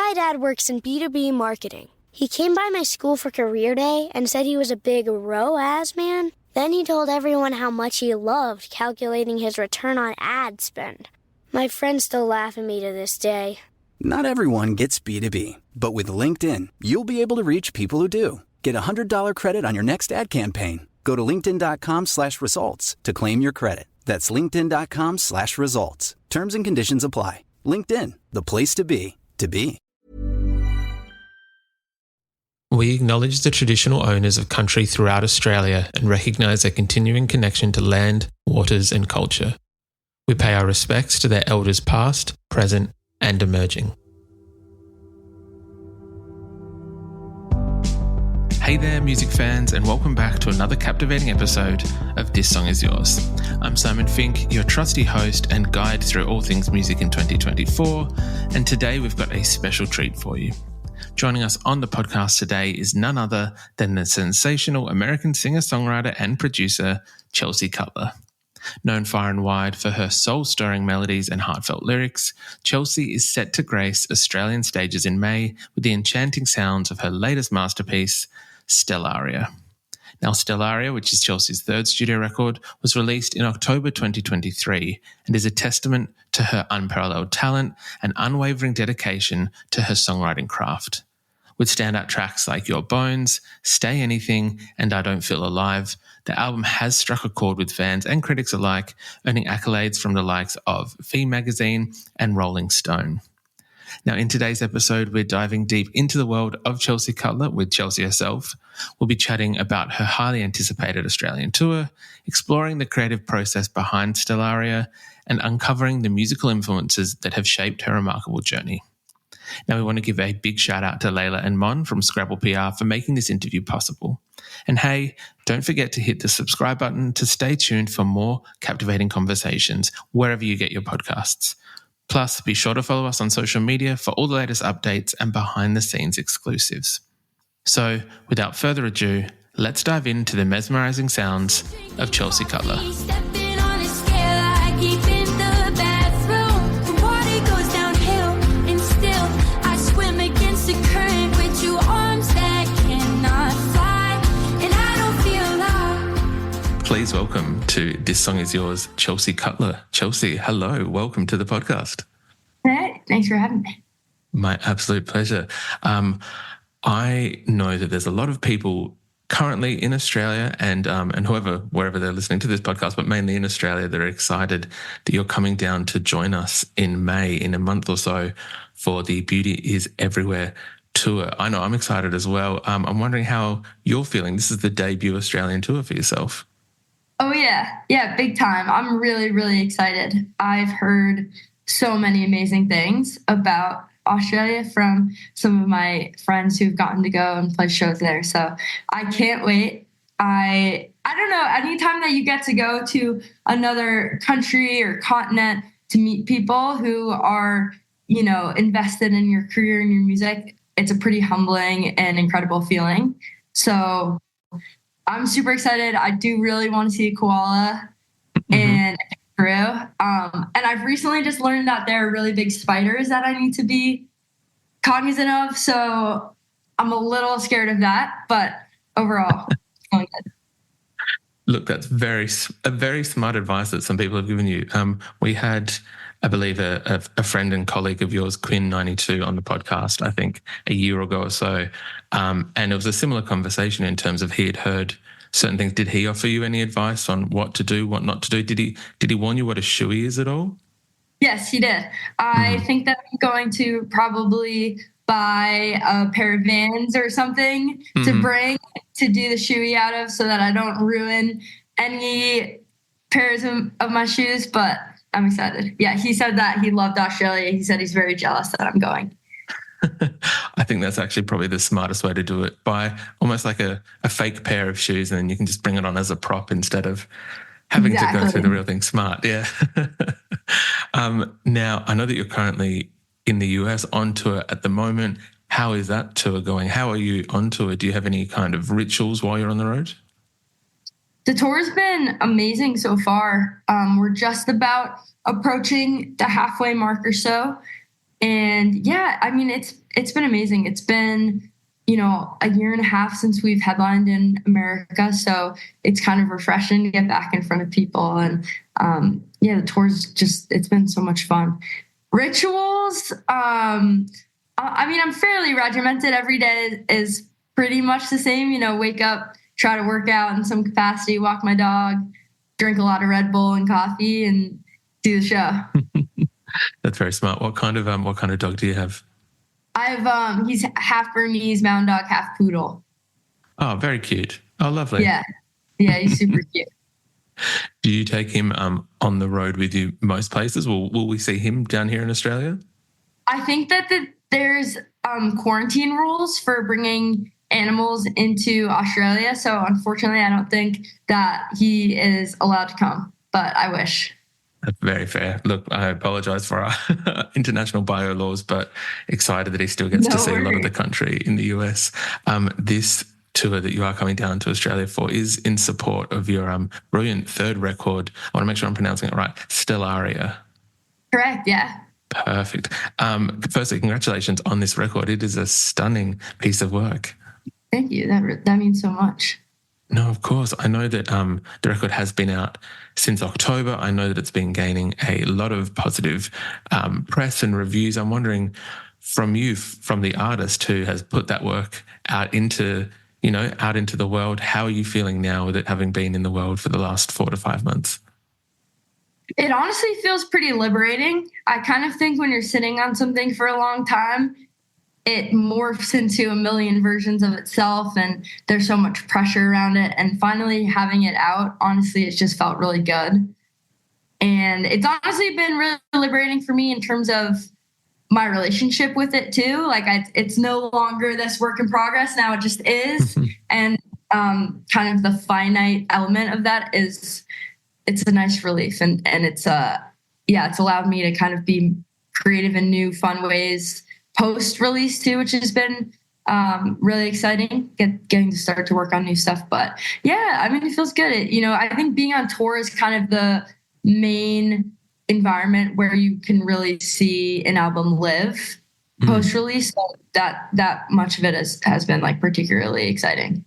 My dad works in B2B marketing. He came by my school for career day and said he was a big ROAS man. Then he told everyone how much he loved calculating his return on ad spend. My friends still laugh at me to this day. Not everyone gets B2B, but with LinkedIn, you'll be able to reach people who do. Get a $100 credit on your next ad campaign. Go to linkedin.com/results to claim your credit. That's linkedin.com/results. Terms and conditions apply. LinkedIn, the place to be, to be. We acknowledge the traditional owners of country throughout Australia and recognise their continuing connection to land, waters and culture. We pay our respects to their elders past, present and emerging. Hey there, music fans, and welcome back to another captivating episode of This Song Is Yours. I'm Simon Fink, your trusty host and guide through all things music in 2024, and today we've got a special treat for you. Joining us on the podcast today is none other than the sensational American singer-songwriter and producer, Chelsea Cutler. Known far and wide for her soul-stirring melodies and heartfelt lyrics, Chelsea is set to grace Australian stages in May with the enchanting sounds of her latest masterpiece, Stellaria. Now, Stellaria, which is Chelsea's third studio record, was released in October 2023 and is a testament to her unparalleled talent and unwavering dedication to her songwriting craft. With standout tracks like Your Bones, Stay Anything, and I Don't Feel Alive, the album has struck a chord with fans and critics alike, earning accolades from the likes of Fame magazine and Rolling Stone. Now, in today's episode, we're diving deep into the world of Chelsea Cutler with Chelsea herself. We'll be chatting about her highly anticipated Australian tour, exploring the creative process behind Stellaria, and uncovering the musical influences that have shaped her remarkable journey. Now, we want to give a big shout out to Layla and Mon from Scrabble PR for making this interview possible. And hey, don't forget to hit the subscribe button to stay tuned for more captivating conversations wherever you get your podcasts. Plus, be sure to follow us on social media for all the latest updates and behind-the-scenes exclusives. So, without further ado, let's dive into the mesmerising sounds of Chelsea Cutler. Please welcome to This Song Is Yours, Chelsea Cutler. Chelsea, hello. Welcome to the podcast. Hey, thanks for having me. My absolute pleasure. I know that there's a lot of people currently in Australia and wherever they're listening to this podcast, but mainly in Australia, that are excited that you're coming down to join us in May, in a month or so, for the Beauty Is Everywhere tour. I know I'm excited as well. I'm wondering how you're feeling. This is the debut Australian tour for yourself. Oh, yeah, big time. I'm really, really excited. I've heard so many amazing things about Australia from some of my friends who've gotten to go and play shows there. So I can't wait. I don't know, anytime that you get to go to another country or continent to meet people who are, invested in your career and your music, it's a pretty humbling and incredible feeling. So I'm super excited. I do really want to see a koala and a kangaroo. And I've recently just learned that there are really big spiders that I need to be cognizant of. So I'm a little scared of that, but overall, it's going good. Look, that's a very smart advice that some people have given you. We had, I believe, a friend and colleague of yours, Quinn92, on the podcast, I think, a year ago or so. And it was a similar conversation in terms of he had heard certain things. Did he offer you any advice on what to do, what not to do? Did he warn you what a shoey is at all? Yes, he did. I think that I'm going to probably buy a pair of Vans or something to bring to do the shoey out of so that I don't ruin any pairs of my shoes, but I'm excited. Yeah, he said that he loved Australia. He said he's very jealous that I'm going. I think that's actually probably the smartest way to do it. Buy almost like a fake pair of shoes and then you can just bring it on as a prop instead of having to go through the real thing. Smart, yeah. Now, I know that you're currently in the US on tour at the moment. How is that tour going? How are you on tour? Do you have any kind of rituals while you're on the road? The tour's been amazing so far. We're just about approaching the halfway mark or so. And yeah, I mean, it's been amazing. It's been, a year and a half since we've headlined in America. So it's kind of refreshing to get back in front of people. And yeah, the tour's it's been so much fun. Rituals, I mean, I'm fairly regimented. Every day is pretty much the same, wake up, try to work out in some capacity, walk my dog, drink a lot of Red Bull and coffee, and do the show. That's very smart. What kind of dog do you have? He's half Bernese mountain dog, half poodle. Oh, very cute. Oh, lovely. Yeah, he's super cute. Do you take him on the road with you most places? Will we see him down here in Australia? I think that there's quarantine rules for bringing animals into Australia. So unfortunately, I don't think that he is allowed to come, but I wish. That's very fair. Look, I apologise for our international bio laws, but excited that he still gets to see a lot of the country in the US. This tour that you are coming down to Australia for is in support of your brilliant third record. I want to make sure I'm pronouncing it right. Stellaria. Correct, yeah. Perfect. Firstly, congratulations on this record. It is a stunning piece of work. Thank you. That means so much. No, of course. I know that the record has been out since October. I know that it's been gaining a lot of positive press and reviews. I'm wondering from the artist who has put that work out into the world, how are you feeling now with it having been in the world for the last 4 to 5 months? It honestly feels pretty liberating. I kind of think when you're sitting on something for a long time, it morphs into a million versions of itself, and there's so much pressure around it. And finally having it out, honestly, it's just felt really good. And it's honestly been really liberating for me in terms of my relationship with it too. Like it's no longer this work in progress. Now it just is. And kind of the finite element of that it's a nice relief. And it's allowed me to kind of be creative in new, fun ways post-release too, which has been really exciting, getting to start to work on new stuff. But yeah, I mean, it feels good. I think being on tour is kind of the main environment where you can really see an album live post-release. So that much of it has been like particularly exciting.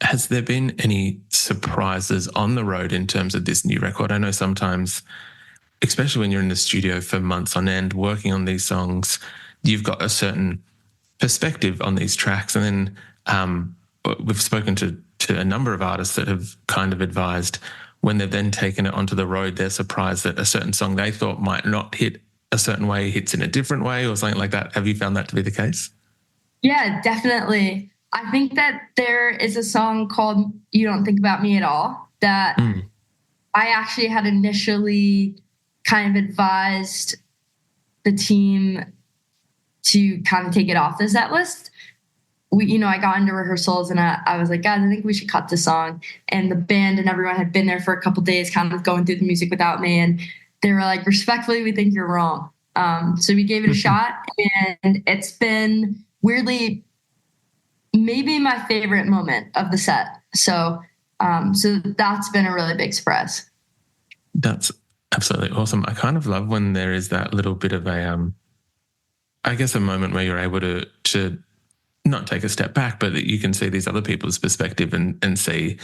Has there been any surprises on the road in terms of this new record? I know sometimes, especially when you're in the studio for months on end working on these songs, you've got a certain perspective on these tracks. And then we've spoken to a number of artists that have kind of advised when they've then taken it onto the road, they're surprised that a certain song they thought might not hit a certain way hits in a different way or something like that. Have you found that to be the case? Yeah, definitely. I think that there is a song called You Don't Think About Me at All that I actually had initially kind of advised the team to kind of take it off the set list. I got into rehearsals and I was like, guys, I think we should cut the song. And the band and everyone had been there for a couple of days kind of going through the music without me. And they were like, respectfully, we think you're wrong. So we gave it a shot, and it's been weirdly maybe my favorite moment of the set. So that's been a really big surprise. That's absolutely awesome. I kind of love when there is that little bit of a moment where you're able to not take a step back, but that you can see these other people's perspective and see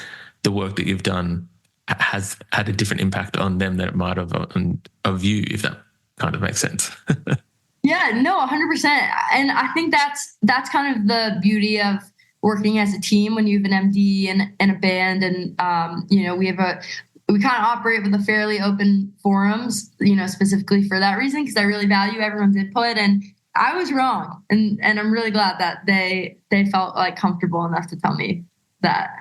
the work that you've done has had a different impact on them than it might have of you, if that kind of makes sense. Yeah, no, 100%. And I think that's kind of the beauty of working as a team when you have an MD and a band. And, we kind of operate with a fairly open forums, specifically for that reason, because I really value everyone's input. And I was wrong. And I'm really glad that they felt like comfortable enough to tell me that.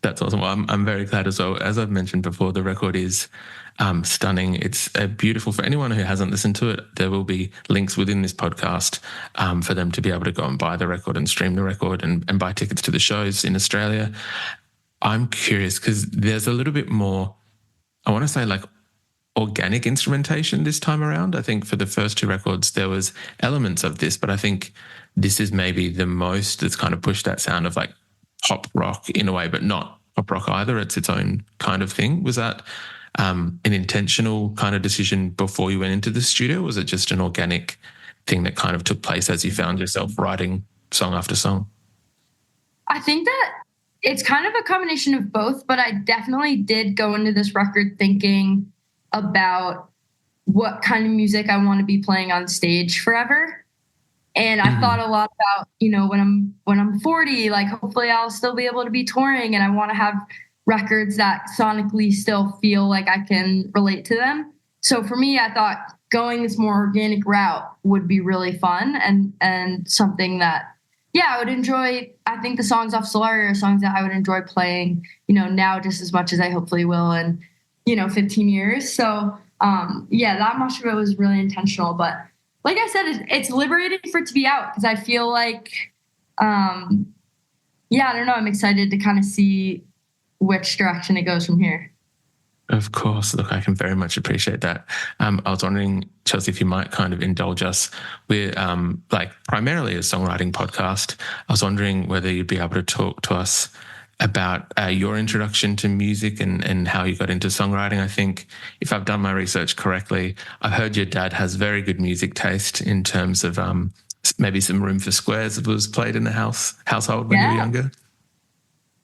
That's awesome. Well, I'm very glad as well. As I've mentioned before, the record is stunning. It's beautiful. For anyone who hasn't listened to it, there will be links within this podcast for them to be able to go and buy the record and stream the record and buy tickets to the shows in Australia. I'm curious because there's a little bit more, I want to say like organic instrumentation this time around. I think for the first two records, there was elements of this, but I think this is maybe the most that's kind of pushed that sound of like pop rock in a way, but not pop rock either. It's its own kind of thing. Was that an intentional kind of decision before you went into the studio? Or was it just an organic thing that kind of took place as you found yourself writing song after song? I think that it's kind of a combination of both, but I definitely did go into this record thinking about what kind of music I want to be playing on stage forever. And I thought a lot about, when I'm 40, like hopefully I'll still be able to be touring, and I want to have records that sonically still feel like I can relate to them. So for me, I thought going this more organic route would be really fun and something that, I would enjoy. I think the songs off Stellaria are songs that I would enjoy playing, now just as much as I hopefully will in, 15 years. So, that much of it was really intentional. But like I said, it's liberating for it to be out, because I feel like, I don't know. I'm excited to kind of see which direction it goes from here. Of course. Look, I can very much appreciate that. I was wondering, Chelsea, if you might kind of indulge us. We're primarily a songwriting podcast. I was wondering whether you'd be able to talk to us about your introduction to music and how you got into songwriting. I think if I've done my research correctly, I've heard your dad has very good music taste in terms of maybe some Room for Squares that was played in the household when you were younger.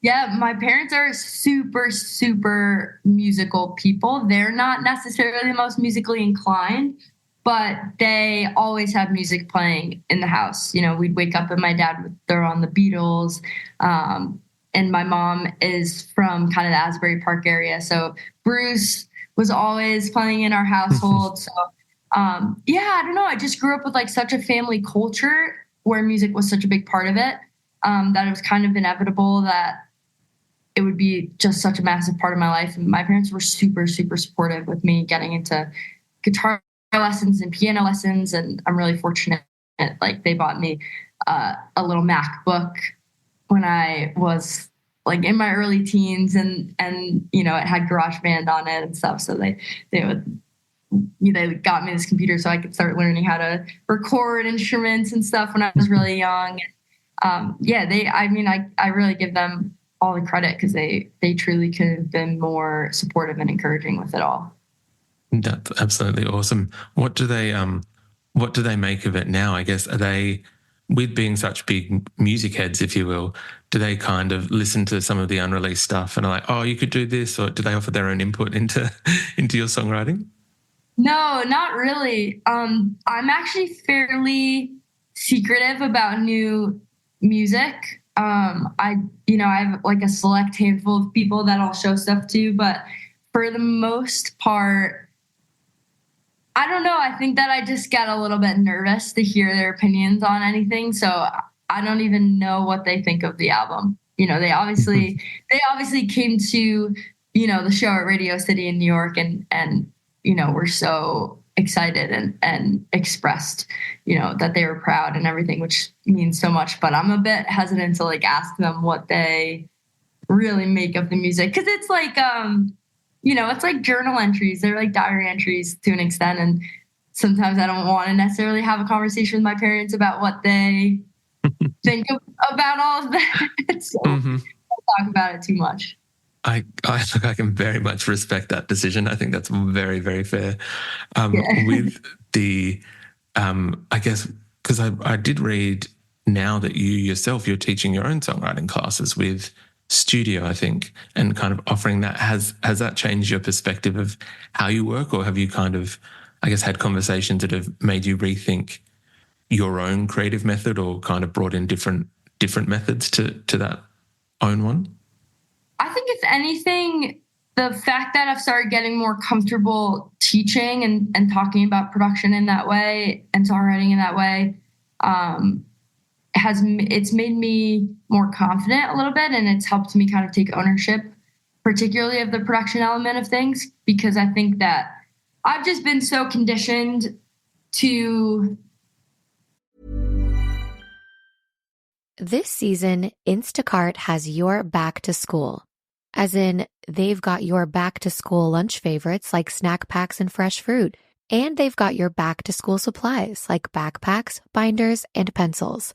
Yeah, my parents are super, super musical people. They're not necessarily the most musically inclined, but they always have music playing in the house. We'd wake up and my dad would throw on the Beatles. And my mom is from kind of the Asbury Park area. So Bruce was always playing in our household. So, I don't know. I just grew up with like such a family culture where music was such a big part of it, that it was kind of inevitable that it would be just such a massive part of my life. And my parents were super, super supportive with me getting into guitar lessons and piano lessons. And I'm really fortunate. Like they bought me a little MacBook when I was like in my early teens, and it had GarageBand on it and stuff. So they got me this computer so I could start learning how to record instruments and stuff when I was really young. I really give them all the credit, because they truly could have been more supportive and encouraging with it all. That's absolutely awesome. What do they make of it now? I guess, are they, with being such big music heads, if you will, do they kind of listen to some of the unreleased stuff and are like, oh, you could do this? Or do they offer their own input into your songwriting? No, not really. I'm actually fairly secretive about new music. I have like a select handful of people that I'll show stuff to, but for the most part, I don't know. I think that I just get a little bit nervous to hear their opinions on anything. So I don't even know what they think of the album. They obviously came to, the show at Radio City in New York and were so excited and expressed, that they were proud and everything, which means so much. But I'm a bit hesitant to like ask them what they really make of the music. 'Cause it's like, it's like journal entries. They're like diary entries to an extent. And sometimes I don't want to necessarily have a conversation with my parents about what they think about all of that. So I don't talk about it too much. I can very much respect that decision. I think that's very, very fair. With the, I guess, because I did read now that you're teaching your own songwriting classes with Studio, I think, and kind of offering that. Has that changed your perspective of how you work, or have you kind of, I guess, had conversations that have made you rethink your own creative method, or kind of brought in different methods to that own one? I think if anything, the fact that I've started getting more comfortable teaching and talking about production in that way and songwriting in that way, it's made me more confident a little bit, and it's helped me kind of take ownership, particularly of the production element of things, because I think that I've just been so conditioned to. This season, Instacart has your back to school. As in, they've got your back to school lunch favorites like snack packs and fresh fruit. And they've got your back to school supplies like backpacks, binders, and pencils.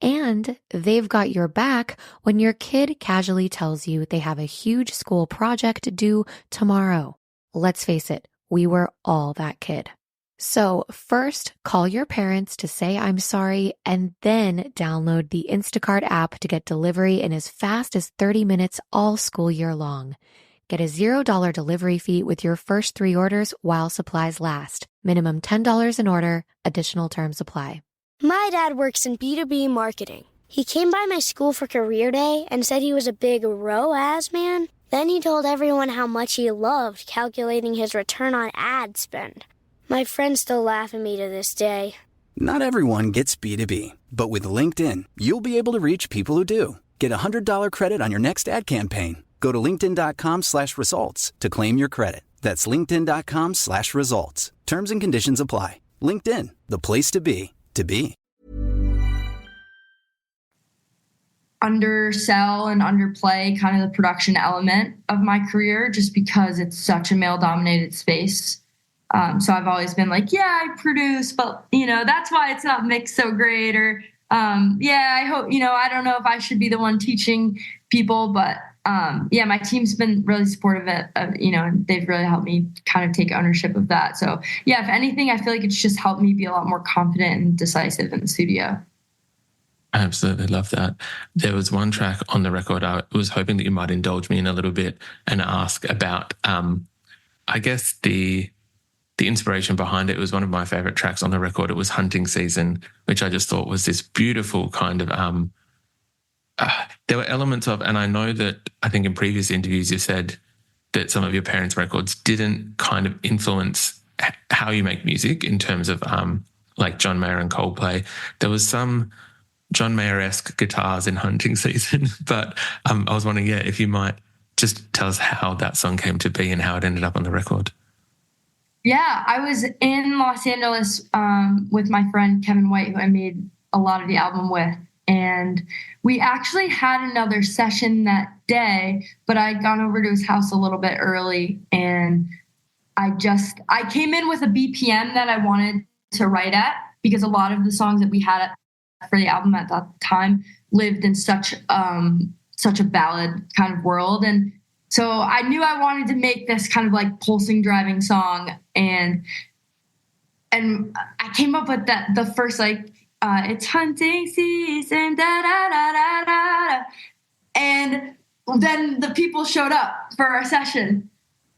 And they've got your back when your kid casually tells you they have a huge school project due tomorrow. Let's face it, we were all that kid. So first, call your parents to say I'm sorry, and then download the Instacart app to get delivery in as fast as 30 minutes all school year long. Get a $0 delivery fee with your first 3 orders while supplies last. Minimum $10 an order. Additional terms apply. My dad works in B2B marketing. He came by my school for career day and said he was a big ROAS man. Then he told everyone how much he loved calculating his return on ad spend. My friends still laugh at me to this day. Not everyone gets B2B, but with LinkedIn, you'll be able to reach people who do. Get a $100 credit on your next ad campaign. Go to linkedin.com/results to claim your credit. That's linkedin.com/results. Terms and conditions apply. LinkedIn, the place to be, to be. Undersell and underplay kind of the production element of my career just because it's such a male-dominated space. So I've always been like, yeah, I produce, but, that's why it's not mixed so great. Or, I hope, I don't know if I should be the one teaching people, but, my team's been really supportive of and they've really helped me kind of take ownership of that. So, if anything, I feel like it's just helped me be a lot more confident and decisive in the studio. I absolutely love that. There was one track on the record I was hoping that you might indulge me in a little bit and ask about, I guess, the inspiration behind it. It was one of my favorite tracks on the record. It was Hunting Season, which I just thought was this beautiful kind of, there were elements of, and I know that I think in previous interviews you said that some of your parents' records didn't kind of influence how you make music in terms of like John Mayer and Coldplay. There was some John Mayer-esque guitars in Hunting Season, but I was wondering, if you might just tell us how that song came to be and how it ended up on the record. Yeah, I was in Los Angeles with my friend Kevin White, who I made a lot of the album with. And we actually had another session that day, but I'd gone over to his house a little bit early. And I came in with a BPM that I wanted to write at, because a lot of the songs that we had for the album at that time lived in such a ballad kind of world. And so I knew I wanted to make this kind of like pulsing, driving song. And I came up with the first, it's hunting season, da da da da da. And then the people showed up for our session.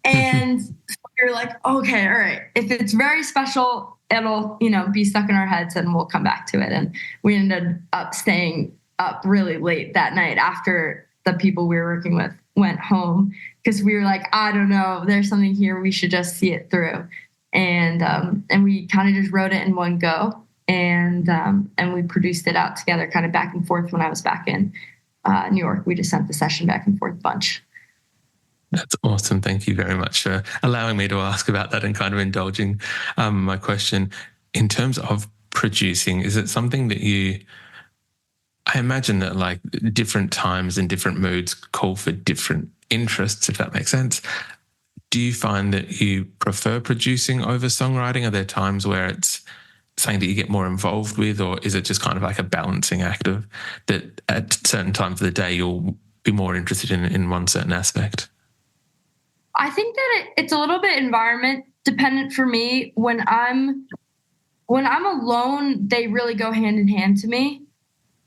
And we were like, okay, all right. If it's very special, it'll, be stuck in our heads and we'll come back to it. And we ended up staying up really late that night after the people we were working with went home, because we were like, I don't know, there's something here, we should just see it through. And we kind of just wrote it in one go, and we produced it out together kind of back and forth. When I was back in New York, we just sent the session back and forth a bunch. That's awesome. Thank you very much for allowing me to ask about that and kind of indulging my question. In terms of producing, is it something that I imagine that like different times and different moods call for different interests, if that makes sense. Do you find that you prefer producing over songwriting? Are there times where it's something that you get more involved with, or is it just kind of like a balancing act of that at certain times of the day you'll be more interested in one certain aspect? I think that it's a little bit environment dependent for me. When I'm alone, they really go hand in hand to me.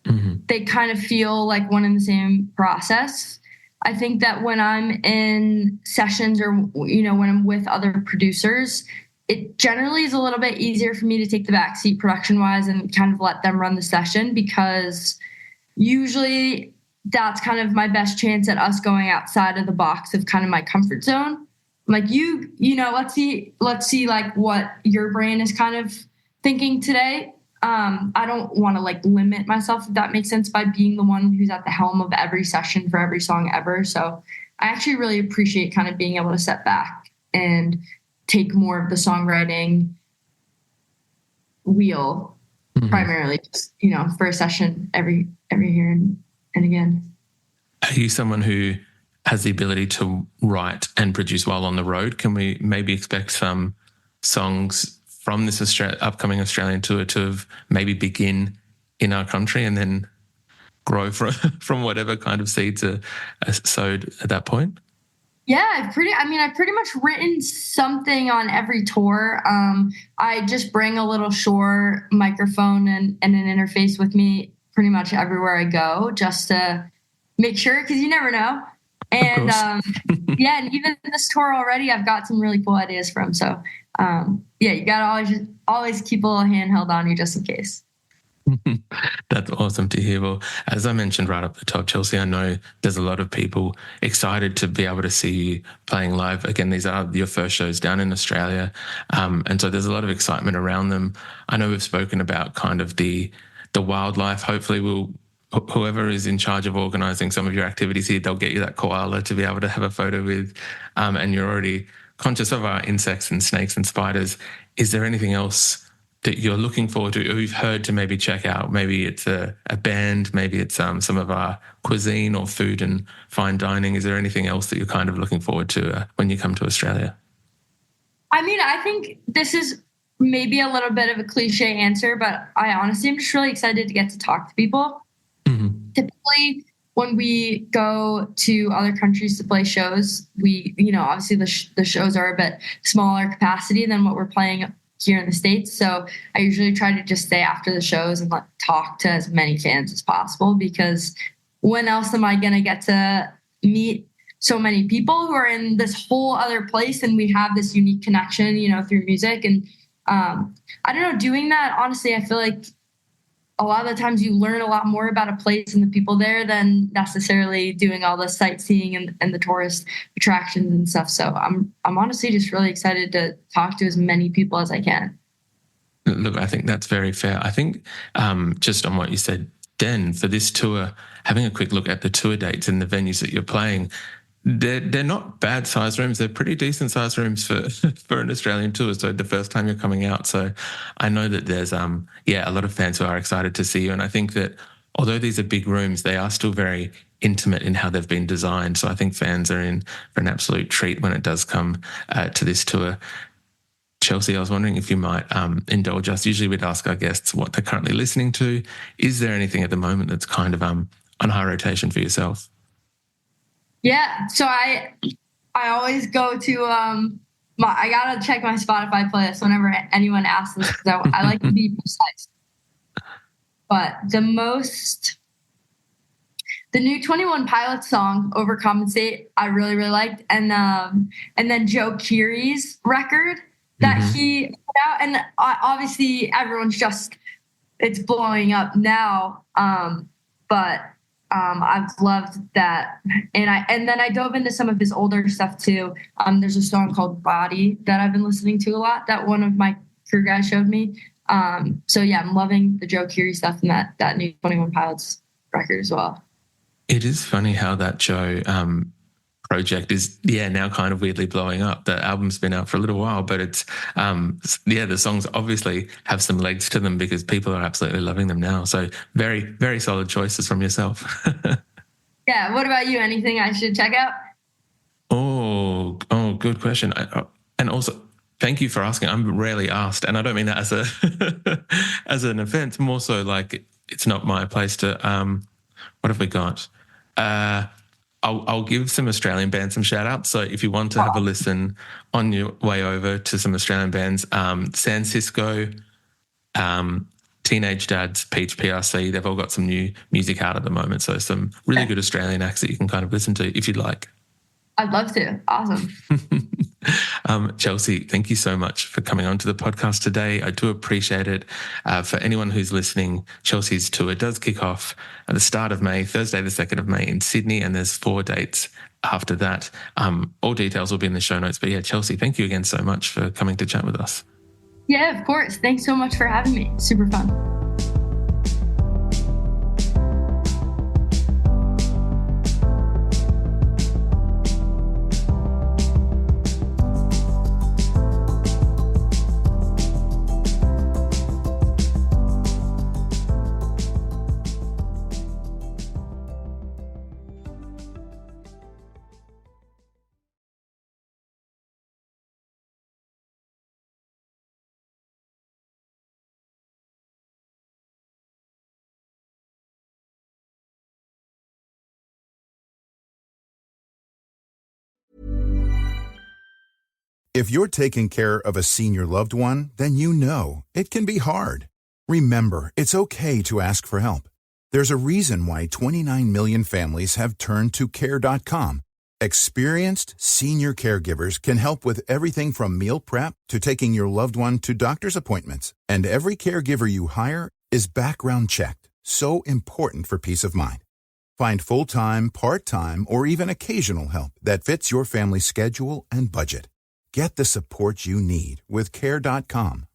Mm-hmm. They kind of feel like one and the same process. I think that when I'm in sessions or, when I'm with other producers, it generally is a little bit easier for me to take the backseat production wise and kind of let them run the session, because usually that's kind of my best chance at us going outside of the box of kind of my comfort zone. I'm like, let's see like what your brain is kind of thinking today. I don't want to like limit myself, if that makes sense, by being the one who's at the helm of every session for every song ever. So I actually really appreciate kind of being able to step back and take more of the songwriting wheel, primarily just, for a session every here and again. Are you someone who has the ability to write and produce while on the road? Can we maybe expect some songs from this upcoming Australian tour to maybe begin in our country and then grow from whatever kind of seeds are sowed at that point? Yeah, I've pretty much written something on every tour. I just bring a little Shure microphone and an interface with me pretty much everywhere I go, just to make sure, because you never know. Of And course. yeah, and even this tour already, I've got some really cool ideas from. So yeah, you gotta always keep a little handheld on you just in case. That's awesome to hear. Well, as I mentioned right up the top, Chelsea, I know there's a lot of people excited to be able to see you playing live. Again, these are your first shows down in Australia. And so there's a lot of excitement around them. I know we've spoken about kind of the wildlife. Hopefully whoever is in charge of organising some of your activities here, they'll get you that koala to be able to have a photo with. And you're already conscious of our insects and snakes and spiders. Is there anything else that you're looking forward to, or you've heard to maybe check out? Maybe it's a band, maybe it's some of our cuisine or food and fine dining. Is there anything else that you're kind of looking forward to when you come to Australia? I think this is maybe a little bit of a cliche answer, but I honestly am just really excited to get to talk to people. Mm-hmm. Typically, when we go to other countries to play shows, obviously the shows are a bit smaller capacity than what we're playing here in the States. So I usually try to just stay after the shows and talk to as many fans as possible, because when else am I going to get to meet so many people who are in this whole other place, and we have this unique connection, through music. And I don't know, doing that, honestly, I feel like a lot of the times you learn a lot more about a place and the people there than necessarily doing all the sightseeing and the tourist attractions and stuff. So I'm honestly just really excited to talk to as many people as I can. Look, I think that's very fair. I think just on what you said, then for this tour, having a quick look at the tour dates and the venues that you're playing, they're not bad sized rooms. They're pretty decent sized rooms for for an Australian tour. So the first time you're coming out. So I know that there's a lot of fans who are excited to see you. And I think that although these are big rooms, they are still very intimate in how they've been designed. So I think fans are in for an absolute treat when it does come to this tour. Chelsea, I was wondering if you might indulge us. Usually we'd ask our guests what they're currently listening to. Is there anything at the moment that's kind of on high rotation for yourself? Yeah. So I always go to I gotta check my Spotify playlist whenever anyone asks this, because I like to be precise. But the new 21 Pilots song, Overcompensate, I really, really liked. And then Joe Keery's record that he put out. And obviously everyone's it's blowing up now. But I've loved that. And then I dove into some of his older stuff too. There's a song called Body that I've been listening to a lot that one of my crew guys showed me. So yeah, I'm loving the Joe Keery stuff and that new 21 Pilots record as well. It is funny how that Joe project is, now kind of weirdly blowing up. The album's been out for a little while, but it's, the songs obviously have some legs to them because people are absolutely loving them now. So very, very solid choices from yourself. Yeah. What about you? Anything I should check out? Oh, good question. And also, thank you for asking. I'm rarely asked, and I don't mean that as as an offense. More so, like it's not my place to. What have we got? I'll give some Australian bands some shout outs. So if you want to have a listen on your way over to some Australian bands, San Cisco, Teenage Dads, Peach PRC, they've all got some new music out at the moment. So some really good Australian acts that you can kind of listen to if you'd like. I'd love to. Awesome. Chelsea, thank you so much for coming on to the podcast today. I do appreciate it. For anyone who's listening, Chelsea's tour does kick off at the start of May, Thursday, the 2nd of May in Sydney, and there's 4 dates after that. All details will be in the show notes. But yeah, Chelsea, thank you again so much for coming to chat with us. Yeah, of course. Thanks so much for having me. Super fun. If you're taking care of a senior loved one, then you know it can be hard. Remember, it's okay to ask for help. There's a reason why 29 million families have turned to Care.com. Experienced senior caregivers can help with everything from meal prep to taking your loved one to doctor's appointments. And every caregiver you hire is background checked. So important for peace of mind. Find full-time, part-time, or even occasional help that fits your family's schedule and budget. Get the support you need with Care.com.